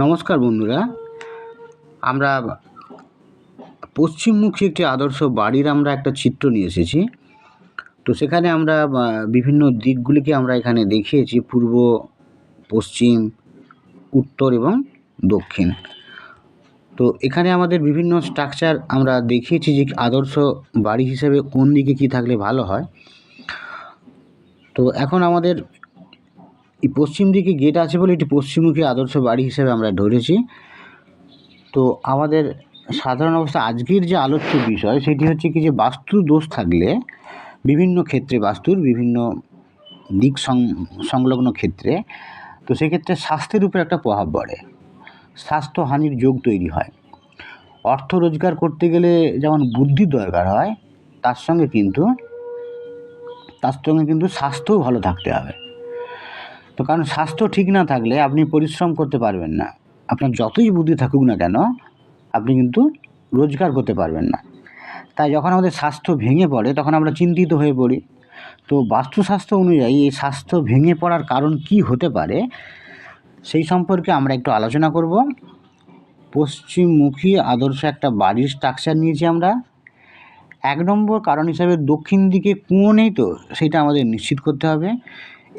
নমস্কার বন্ধুরা, আমরা পশ্চিমমুখী একটি আদর্শ বাড়ির আমরা একটা চিত্র নিয়ে এসেছি। তো সেখানে আমরা বিভিন্ন দিকগুলিকে আমরা এখানে দেখিয়েছি, পূর্ব, পশ্চিম, উত্তর এবং দক্ষিণ। তো এখানে আমাদের বিভিন্ন স্ট্রাকচার আমরা দেখিয়েছি যে আদর্শ বাড়ি হিসেবে কোন দিকে কী থাকলে ভালো হয়। তো এখন আমাদের এই পশ্চিম দিকে গেট আছে বলে এটি পশ্চিমমুখী আদর্শ বাড়ি হিসেবে আমরা ধরেছি। তো আমাদের সাধারণ অবস্থা আজকের যে আলোচ্য বিষয় সেটি হচ্ছে কি, যে বাস্তু দোষ থাকলে বিভিন্ন ক্ষেত্রে, বাস্তুর বিভিন্ন দিক সংলগ্ন ক্ষেত্রে, তো সেক্ষেত্রে স্বাস্থ্যের উপর একটা প্রভাব পড়ে, স্বাস্থ্যহানির যোগ তৈরি হয়। অর্থ রোজগার করতে গেলে যেমন বুদ্ধির দরকার হয়, তার সঙ্গে কিন্তু স্বাস্থ্যও ভালো থাকতে হবে। তো কারণ স্বাস্থ্য ঠিক না থাকলে আপনি পরিশ্রম করতে পারবেন না, আপনার যতই বুদ্ধি থাকুক না কেন আপনি কিন্তু রোজগার করতে পারবেন না। তাই যখন আমাদের স্বাস্থ্য ভেঙে পড়ে তখন আমরা চিন্তিত হয়ে পড়ি। তো বাস্তুশাস্ত্র অনুযায়ী এই স্বাস্থ্য ভেঙে পড়ার কারণ কি হতে পারে সেই সম্পর্কে আমরা একটু আলোচনা করব। পশ্চিমমুখী আদর্শ একটা বাড়ির স্ট্রাকচার নিয়েছি আমরা। 1 নম্বর কারণ হিসাবে দক্ষিণ দিকে কুঁয়ো নেই, তো সেটা আমাদের নিশ্চিত করতে হবে।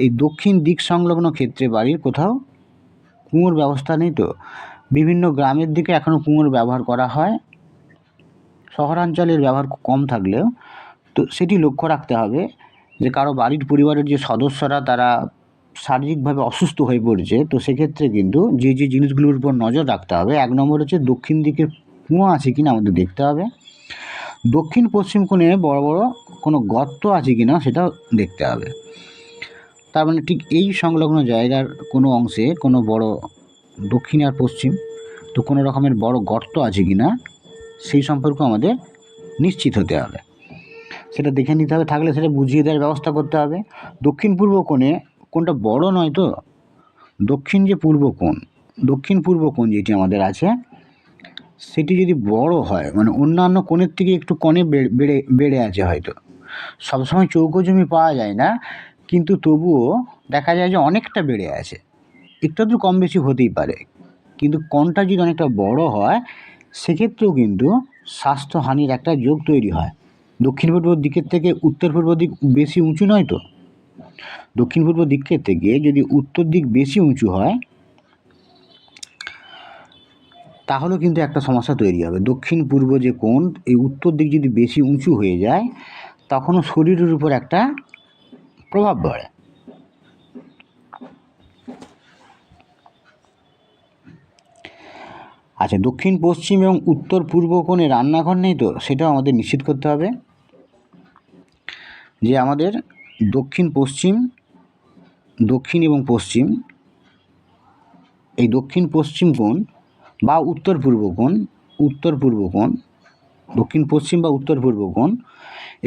এই দক্ষিণ দিক সংলগ্ন ক্ষেত্রে বাড়ির কোথাও কুঁয়োর ব্যবস্থা নেই। তো বিভিন্ন গ্রামের দিকে এখনও কুঁয়োর ব্যবহার করা হয়, শহরাঞ্চলের ব্যবহার কম থাকলেও। তো সেটি লক্ষ্য রাখতে হবে যে কারো বাড়ির পরিবারের যে সদস্যরা তারা শারীরিকভাবে অসুস্থ হয়ে পড়ছে, তো সেক্ষেত্রে কিন্তু যে জিনিসগুলোর উপর নজর রাখতে হবে, 1 নম্বর হচ্ছে দক্ষিণ দিকে কুঁয়ো আছে কিনা আমাদের দেখতে হবে। দক্ষিণ পশ্চিম কোণে বড় বড় কোনো গর্ত আছে কিনা সেটাও দেখতে হবে। তার মানে ঠিক এই সংলগ্ন জায়গার কোনো অংশে কোনো বড়, দক্ষিণ আর পশ্চিম, তো কোনো রকমের বড় গর্ত আছে কিনা সেই সম্পর্কে আমাদের নিশ্চিত হতে হবে, সেটা দেখে নিতে হবে। থাকলে সেটা বুঝিয়ে দেওয়ার ব্যবস্থা করতে হবে। দক্ষিণ পূর্ব কোণে কোনটা বড় নয়, তো দক্ষিণ পূর্ব কোণ যেটি আমাদের আছে সেটি যদি বড় হয়, মানে অন্যান্য কোণের থেকে একটু কোণে বেড়ে আছে, হয়তো সবসময় চৌকো জমি পাওয়া যায় না, কিন্তু তবুও দেখা যায় যে অনেকটা বেড়ে আছে, একটু একটু কম বেশি হতেই পারে। কিন্তু কোণটা যদি অনেকটা বড় হয় সেক্ষেত্রেও কিন্তু স্বাস্থ্যহানির একটা যোগ তৈরি হয়। দক্ষিণ পূর্ব দিকের থেকে উত্তর পূর্ব দিক বেশি উঁচু নয়, তো দক্ষিণ পূর্ব দিকের থেকে যদি উত্তর দিক বেশি উঁচু হয় তাহলেও কিন্তু একটা সমস্যা তৈরি হবে। দক্ষিণ পূর্ব যে কোণ, এই উত্তর দিক যদি বেশি উঁচু হয়ে যায় তখনও শরীরের উপর একটা প্রভাব পড়ে। আচ্ছা, দক্ষিণ পশ্চিম এবং উত্তর পূর্ব কোণে রান্নাঘর নেই, তো সেটাও আমাদের নিশ্চিত করতে হবে যে আমাদের দক্ষিণ এবং পশ্চিম, এই দক্ষিণ পশ্চিম কোণ বা উত্তর পূর্ব কোণ, দক্ষিণ পশ্চিম বা উত্তর পূর্ব কোণ,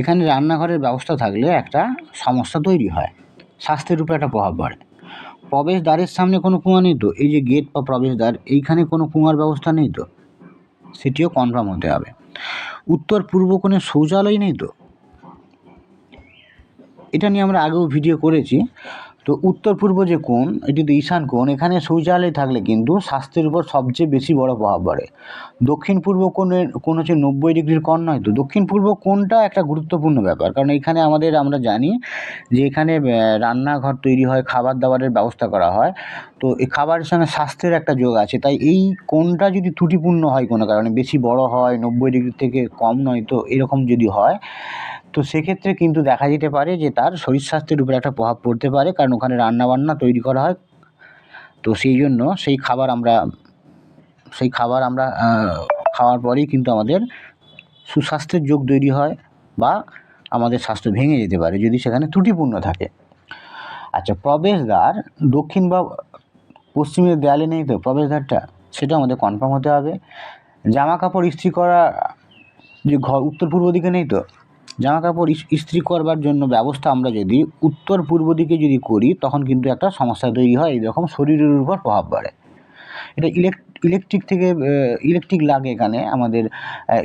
এখানে রান্নাঘরের ব্যবস্থা থাকলে একটা সমস্যা তৈরি হয়, স্বাস্থ্যের উপর একটা প্রভাব পড়ে। প্রবেশদ্বারের সামনে কোনো কুঁয়া নেই, তো এই যে গেট বা প্রবেশদ্বার, এইখানে কোনো কুঁয়ার ব্যবস্থা নেই, তো সেটিও কনফার্ম হতে হবে। উত্তর পূর্ব কোণে শৌচালয় নেই, তো এটা নিয়ে আমরা আগেও ভিডিও করেছি। তো উত্তর পূর্ব যে কোণ, এটি তো ঈশান কোণ, এখানে শৌচালয় থাকলে কিন্তু স্বাস্থ্যের উপর সবচেয়ে বেশি বড় প্রভাব পড়ে। দক্ষিণ পূর্ব কোণ হচ্ছে 90 ডিগ্রির কোণ নয়, তো দক্ষিণ পূর্ব কোণটা একটা গুরুত্বপূর্ণ ব্যাপার, কারণ এখানে আমরা জানি যে এখানে রান্নাঘর তৈরি হয়, খাবার দাবারের ব্যবস্থা করা হয়, তো এই খাবারের সঙ্গে স্বাস্থ্যের একটা যোগ আছে। তাই এই কোণটা যদি ত্রুটিপূর্ণ হয় কোনো কারণে, বেশি বড় হয়, 90 ডিগ্রি থেকে কম নয়, তো এরকম যদি হয়, তো সেক্ষেত্রে কিন্তু দেখা যেতে পারে যে তার শরীর স্বাস্থ্যের উপরে একটা প্রভাব পড়তে পারে, কারণ ওখানে রান্নাবান্না তৈরি করা হয়। তো সেই জন্য সেই খাবার আমরা খাওয়ার পরেই কিন্তু আমাদের সুস্বাস্থ্যের যোগ তৈরি হয়, বা আমাদের স্বাস্থ্য ভেঙে যেতে পারে যদি সেখানে ত্রুটিপূর্ণ থাকে। আচ্ছা, প্রবেশদ্বার দক্ষিণ বা পশ্চিমের দেয়ালে নেই, তো প্রবেশদ্বারটা সেটা আমাদের কনফার্ম হতে হবে। জামা কাপড় ইস্ত্রি করা যে ঘর উত্তর পূর্ব দিকে নেই, তো জামা কাপড় ইস্ত্রি করবার জন্য ব্যবস্থা আমরা যদি উত্তর পূর্ব দিকে যদি করি তখন কিন্তু একটা সমস্যা তৈরি হয়, এইরকম শরীরের উপর প্রভাব পড়ে। এটা ইলেকট্রিক লাগে এখানে আমাদের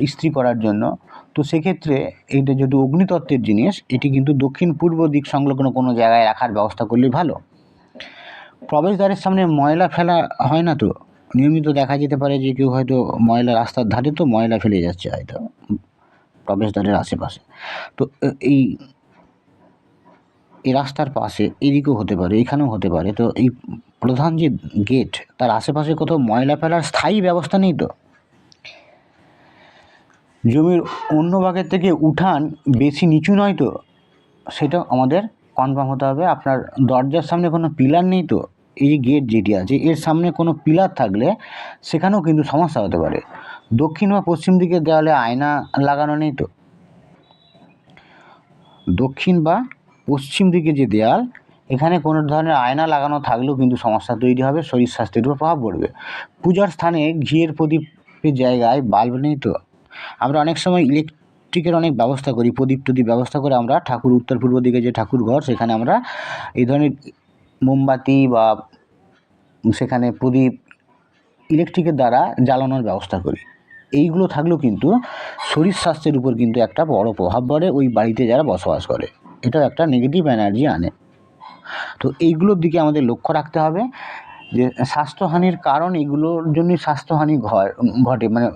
ইস্ত্রি করার জন্য। তো সেক্ষেত্রে এইটা যেহেতু অগ্নিতত্ত্বের জিনিস, এটি কিন্তু দক্ষিণ পূর্ব দিক সংলগ্ন কোনো জায়গায় রাখার ব্যবস্থা করলে ভালো। প্রবেশদ্বারের সামনে ময়লা ফেলা হয় না তো? নিয়মিত দেখা যেতে পারে যে কেউ হয়তো ময়লা রাস্তার ধারে তো ময়লা ফেলে যাচ্ছে হয়তো প্রবেশদ্বারের আশেপাশে। তো এই এই রাস্তার পাশে এদিকেও হতে পারে, এখানেও হতে পারে। তো এই প্রধান যে গেট তার আশেপাশে কোথাও ময়লা ফেলার স্থায়ী ব্যবস্থা নেই তো? জমির অন্য ভাগের থেকে উঠান বেশি নিচু নয় তো? সেটাও আমাদের কনফার্ম হতে হবে। আপনার দরজার সামনে কোনো পিলার নেই তো? এই যে গেট যেটি আছে এর সামনে কোনো পিলার থাকলে সেখানেও কিন্তু সমস্যা হতে পারে। দক্ষিণ বা পশ্চিম দিকের দেওয়ালে আয়না লাগানো নেই তো? দক্ষিণ বা পশ্চিম দিকে যে দেয়াল এখানে কোনো ধরনের আয়না লাগানো থাকলেও কিন্তু সমস্যা তৈরি হবে, শরীর স্বাস্থ্যের উপর প্রভাব পড়বে। পূজার স্থানে ঘিয়ের প্রদীপের জায়গায় বাল্ব নেই তো? আমরা অনেক সময় ইলেকট্রিকের অনেক ব্যবস্থা করি, প্রদীপ টদীপ ব্যবস্থা করে আমরা ঠাকুর উত্তর পূর্ব দিকে যে ঠাকুর ঘর সেখানে আমরা এই ধরনের মোমবাতি বা সেখানে প্রদীপ ইলেকট্রিকের দ্বারা জ্বালানোর ব্যবস্থা করি। এইগুলো থাকলেও কিন্তু শরীর স্বাস্থ্যের উপর কিন্তু একটা বড় প্রভাব পড়ে ওই বাড়িতে যারা বসবাস করে। এটাও একটা নেগেটিভ এনার্জি আনে। তো এইগুলোর দিকে আমাদের লক্ষ্য রাখতে হবে যে স্বাস্থ্যহানির কারণ এগুলোর জন্যই স্বাস্থ্যহানি ঘটে, মানে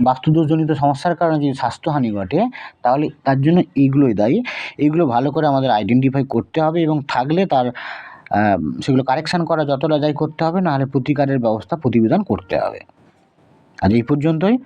বাস্তুদোষজনিত সমস্যার কারণে যদি স্বাস্থ্যহানি ঘটে তাহলে তার জন্য এইগুলোই দায়ী। এইগুলো ভালো করে আমাদের আইডেন্টিফাই করতে হবে এবং থাকলে তার সেগুলো কারেকশান করা যতটা যাই করতে হবে, নাহলে প্রতিকারের ব্যবস্থা প্রতিবিধান করতে হবে। আজ এই পর্যন্তই।